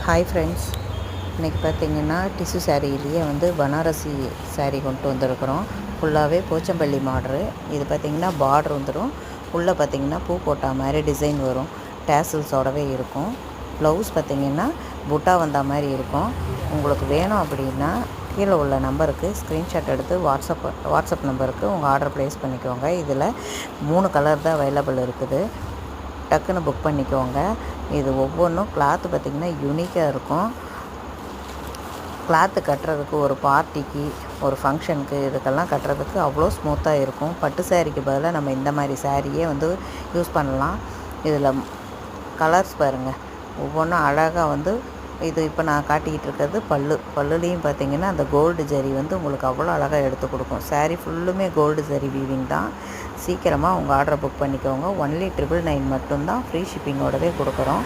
Hi friends, இன்றைக்கி பார்த்திங்கன்னா tissue சாரியிலேயே Banarasi sari கொண்டு வந்திருக்கிறோம். ஃபுல்லாகவே போச்சம்பள்ளி மாடரு. இது பார்த்திங்கன்னா பார்டர் வந்துடும். உள்ளே பார்த்திங்கன்னா பூ போட்ட மாதிரி டிசைன் வரும். டேசல்ஸோடவே இருக்கும். ப்ளவுஸ் பார்த்திங்கன்னா புட்டா வந்த மாதிரி இருக்கும். உங்களுக்கு வேணும் அப்படின்னா கீழே உள்ள நம்பருக்கு ஸ்க்ரீன்ஷாட் எடுத்து வாட்ஸ்அப் நம்பருக்கு உங்கள் ஆர்டர் ப்ளேஸ் பண்ணிக்கோங்க. இதில் 3 கலர் தான் அவைலபிள் இருக்குது. டக்குன்னு புக் பண்ணிக்கோங்க. இது ஒவ்வொன்றும் கிளாத்து பார்த்திங்கன்னா யூனிக்காக இருக்கும். கிளாத்து கட்டுறதுக்கு ஒரு பார்ட்டிக்கு, ஒரு ஃபங்க்ஷனுக்கு, இதுக்கெல்லாம் கட்டுறதுக்கு அவ்வளோ ஸ்மூத்தாக இருக்கும். பட்டு சாரிக்கு பதிலாக நம்ம இந்த மாதிரி சாரியே யூஸ் பண்ணலாம். இதில் கலர்ஸ் பாருங்கள், ஒவ்வொன்றும் அழகாக இது இப்போ நான் காட்டிக்கிட்டு இருக்கிறது பல்லுலேயும் பார்த்திங்கன்னா அந்த கோல்டு ஜரி உங்களுக்கு அவ்வளோ அழகாக எடுத்து கொடுக்கும். சாரீ ஃபுல்லுமே கோல்டு ஜரி வீவிங் தான். சீக்கிரமாக உங்கள் ஆர்டரை புக் பண்ணிக்கோங்க. 1,999 மட்டும்தான் ஃப்ரீ ஷிப்பிங்கோடவே கொடுக்குறோம்.